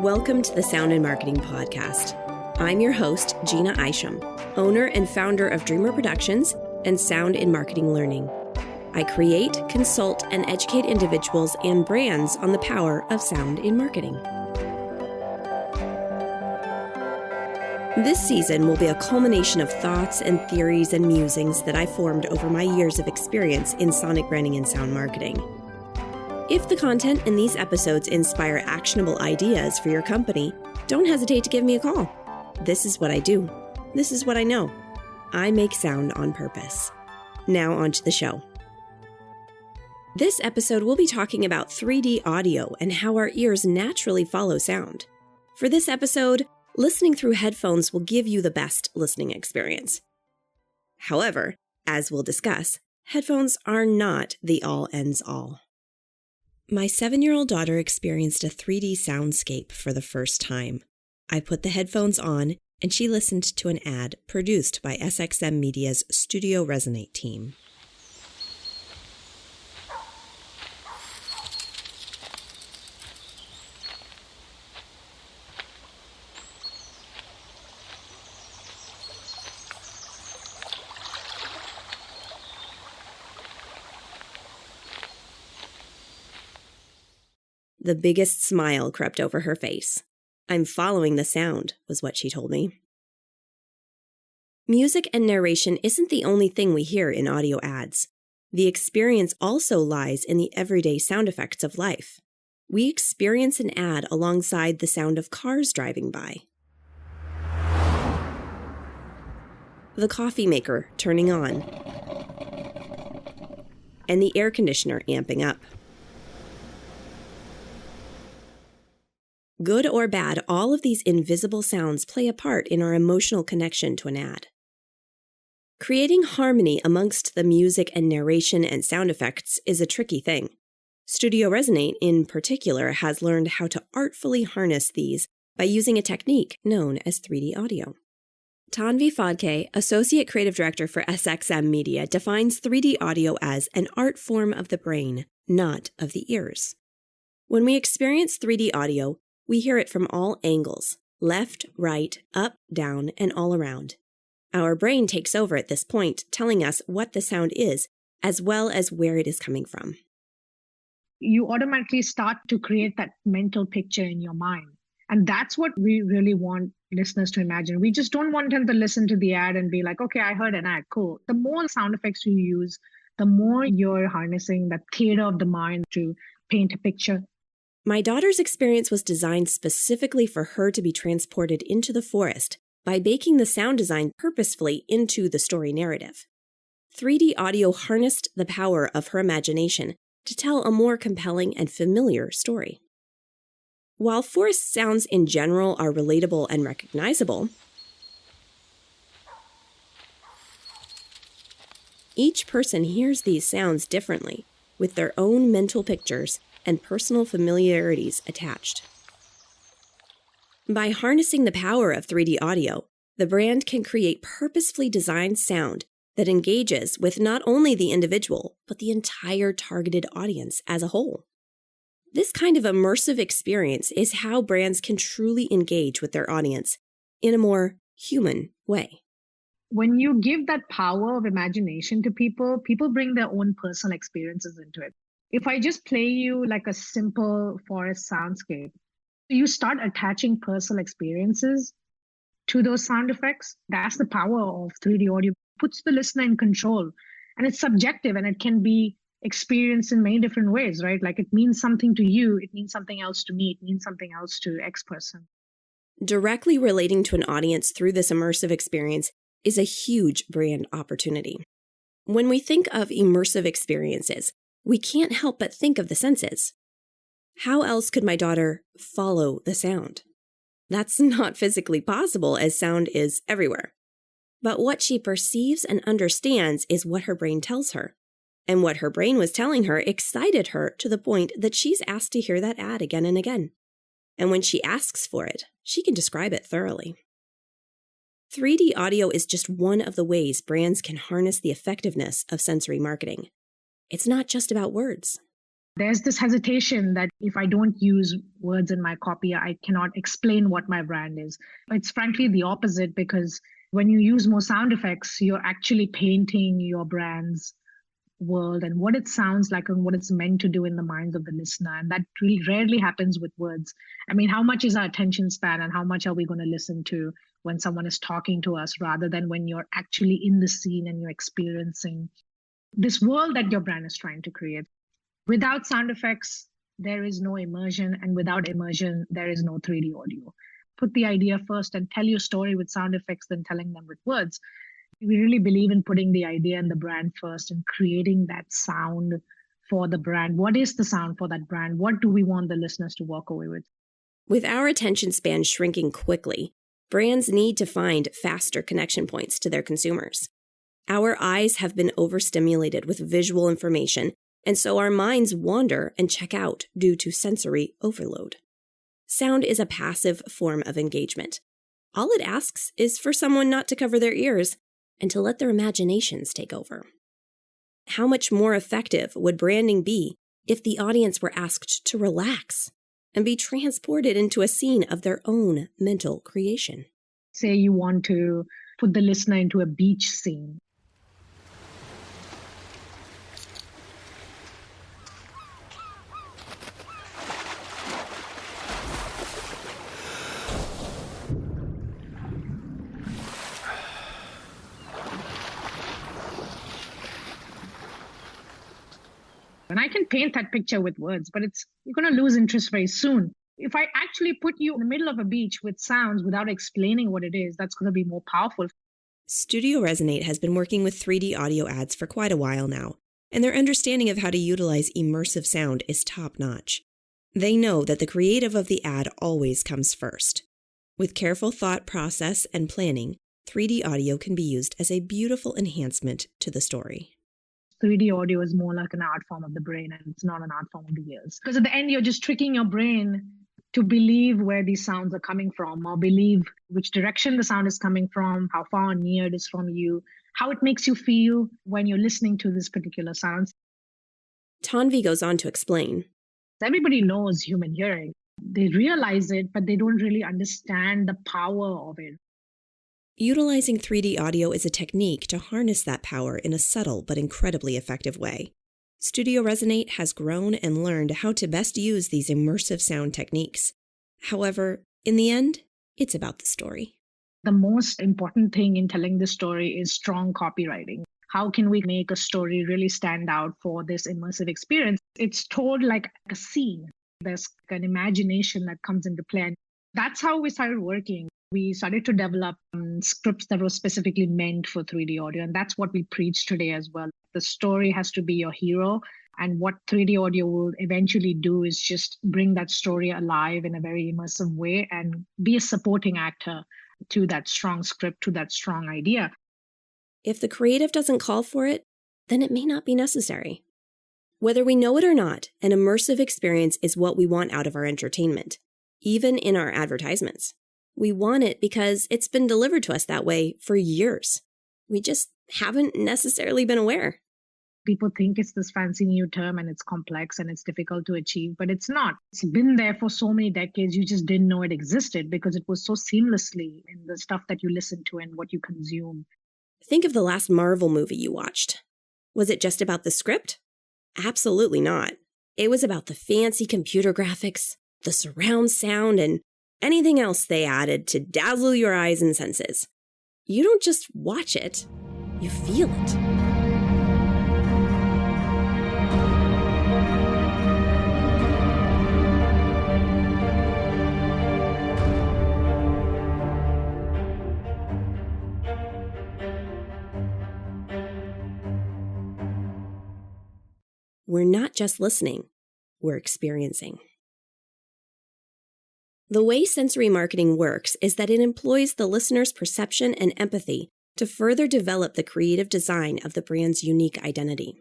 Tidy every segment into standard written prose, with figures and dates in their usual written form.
Welcome to the Sound and Marketing Podcast. I'm your host, Gina Isham, owner and founder of Dreamr Productions and Sound in Marketing Learning. I create, consult, and educate individuals and brands on the power of sound in marketing. This season will be a culmination of thoughts and theories and musings that I formed over my years of experience in sonic branding and sound marketing. If the content in these episodes inspire actionable ideas for your company, don't hesitate to give me a call. This is what I do. This is what I know. I make sound on purpose. Now on to the show. This episode we'll be talking about 3D audio and how our ears naturally follow sound. For this episode, listening through headphones will give you the best listening experience. However, as we'll discuss, headphones are not the all-ends-all. My 7-year-old daughter experienced a 3D soundscape for the first time. I put the headphones on, and she listened to an ad produced by SXM Media's Studio Resonate team. The biggest smile crept over her face. "I'm following the sound," was what she told me. Music and narration isn't the only thing we hear in audio ads. The experience also lies in the everyday sound effects of life. We experience an ad alongside the sound of cars driving by. The coffee maker turning on. And the air conditioner amping up. Good or bad, all of these invisible sounds play a part in our emotional connection to an ad. Creating harmony amongst the music and narration and sound effects is a tricky thing. Studio Resonate, in particular, has learned how to artfully harness these by using a technique known as 3D audio. Tanvi Phadke, Associate Creative Director for SXM Media, defines 3D audio as an art form of the brain, not of the ears. When we experience 3D audio, we hear it from all angles, left, right, up, down, and all around. Our brain takes over at this point, telling us what the sound is, as well as where it is coming from. You automatically start to create that mental picture in your mind. And that's what we really want listeners to imagine. We just don't want them to listen to the ad and be like, okay, I heard an ad, cool. The more sound effects you use, the more you're harnessing that theater of the mind to paint a picture. My daughter's experience was designed specifically for her to be transported into the forest by baking the sound design purposefully into the story narrative. 3D audio harnessed the power of her imagination to tell a more compelling and familiar story. While forest sounds in general are relatable and recognizable, each person hears these sounds differently, with their own mental pictures and personal familiarities attached. By harnessing the power of 3D audio, the brand can create purposefully designed sound that engages with not only the individual, but the entire targeted audience as a whole. This kind of immersive experience is how brands can truly engage with their audience in a more human way. When you give that power of imagination to people, people bring their own personal experiences into it. If I just play you like a simple forest soundscape, you start attaching personal experiences to those sound effects. That's the power of 3D audio. It puts the listener in control. And it's subjective and it can be experienced in many different ways, right? Like it means something to you, it means something else to me, it means something else to X person. Directly relating to an audience through this immersive experience is a huge brand opportunity. When we think of immersive experiences, we can't help but think of the senses. How else could my daughter follow the sound? That's not physically possible as sound is everywhere. But what she perceives and understands is what her brain tells her. And what her brain was telling her excited her to the point that she's asked to hear that ad again and again. And when she asks for it, she can describe it thoroughly. 3D audio is just one of the ways brands can harness the effectiveness of sensory marketing. It's not just about words. There's this hesitation that if I don't use words in my copy, I cannot explain what my brand is. It's frankly the opposite, because when you use more sound effects, you're actually painting your brand's world and what it sounds like and what it's meant to do in the minds of the listener. And that really rarely happens with words. I mean, how much is our attention span and how much are we going to listen to when someone is talking to us rather than when you're actually in the scene and you're experiencing this world that your brand is trying to create? Without sound effects, there is no immersion. And without immersion, there is no 3D audio. Put the idea first and tell your story with sound effects than telling them with words. We really believe in putting the idea and the brand first and creating that sound for the brand. What is the sound for that brand? What do we want the listeners to walk away with? With our attention span shrinking quickly, brands need to find faster connection points to their consumers. Our eyes have been overstimulated with visual information, and so our minds wander and check out due to sensory overload. Sound is a passive form of engagement. All it asks is for someone not to cover their ears and to let their imaginations take over. How much more effective would branding be if the audience were asked to relax and be transported into a scene of their own mental creation? Say you want to put the listener into a beach scene. And I can paint that picture with words, but you're going to lose interest very soon. If I actually put you in the middle of a beach with sounds without explaining what it is, that's going to be more powerful. Studio Resonate has been working with 3D audio ads for quite a while now, and their understanding of how to utilize immersive sound is top-notch. They know that the creative of the ad always comes first. With careful thought process and planning, 3D audio can be used as a beautiful enhancement to the story. 3D audio is more like an art form of the brain, and it's not an art form of the ears. Because at the end, you're just tricking your brain to believe where these sounds are coming from, or believe which direction the sound is coming from, how far or near it is from you, how it makes you feel when you're listening to this particular sound. Tanvi goes on to explain. Everybody knows human hearing. They realize it, but they don't really understand the power of it. Utilizing 3D audio is a technique to harness that power in a subtle but incredibly effective way. Studio Resonate has grown and learned how to best use these immersive sound techniques. However, in the end, it's about the story. The most important thing in telling the story is strong copywriting. How can we make a story really stand out for this immersive experience? It's told like a scene. There's an imagination that comes into play. And that's how we started working. We started to develop scripts that were specifically meant for 3D audio. And that's what we preach today as well. The story has to be your hero. And what 3D audio will eventually do is just bring that story alive in a very immersive way and be a supporting actor to that strong script, to that strong idea. If the creative doesn't call for it, then it may not be necessary. Whether we know it or not, an immersive experience is what we want out of our entertainment, even in our advertisements. We want it because it's been delivered to us that way for years. We just haven't necessarily been aware. People think it's this fancy new term and it's complex and it's difficult to achieve, but it's not. It's been there for so many decades. You just didn't know it existed because it was so seamlessly in the stuff that you listen to and what you consume. Think of the last Marvel movie you watched. Was it just about the script? Absolutely not. It was about the fancy computer graphics, the surround sound, and anything else they added to dazzle your eyes and senses. You don't just watch it, you feel it. We're not just listening, we're experiencing. The way sensory marketing works is that it employs the listener's perception and empathy to further develop the creative design of the brand's unique identity.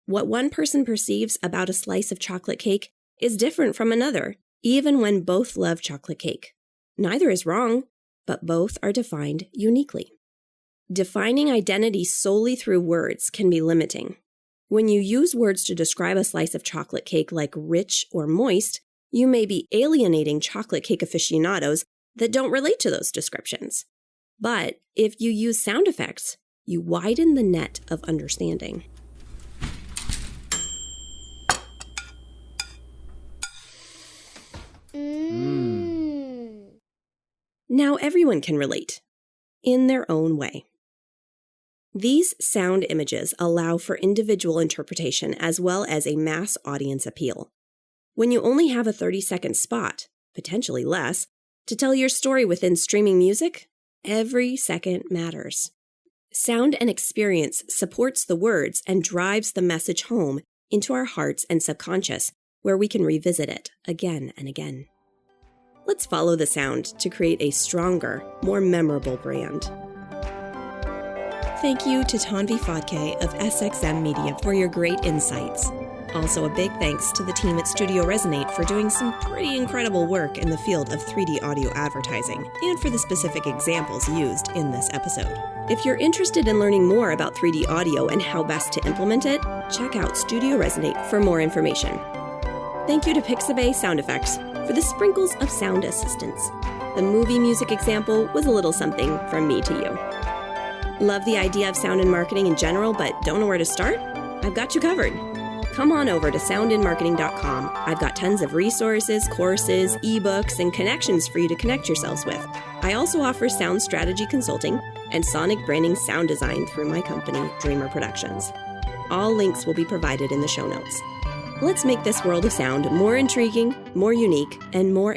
What one person perceives about a slice of chocolate cake is different from another, even when both love chocolate cake. Neither is wrong, but both are defined uniquely. Defining identity solely through words can be limiting. When you use words to describe a slice of chocolate cake like rich or moist, you may be alienating chocolate cake aficionados that don't relate to those descriptions. But if you use sound effects, you widen the net of understanding. Now everyone can relate, in their own way. These sound images allow for individual interpretation as well as a mass audience appeal. When you only have a 30-second spot, potentially less, to tell your story within streaming music, every second matters. Sound and experience supports the words and drives the message home into our hearts and subconscious, where we can revisit it again and again. Let's follow the sound to create a stronger, more memorable brand. Thank you to Tanvi Phadke of SXM Media for your great insights. Also, a big thanks to the team at Studio Resonate for doing some pretty incredible work in the field of 3D audio advertising and for the specific examples used in this episode. If you're interested in learning more about 3D audio and how best to implement it, check out Studio Resonate for more information. Thank you to Pixabay Sound Effects for the sprinkles of sound assistance. The movie music example was a little something from me to you. Love the idea of sound in marketing in general, but don't know where to start? I've got you covered. Come on over to soundinmarketing.com. I've got tons of resources, courses, ebooks, and connections for you to connect yourselves with. I also offer sound strategy consulting and sonic branding sound design through my company, Dreamr Productions. All links will be provided in the show notes. Let's make this world of sound more intriguing, more unique, and more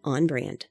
on brand.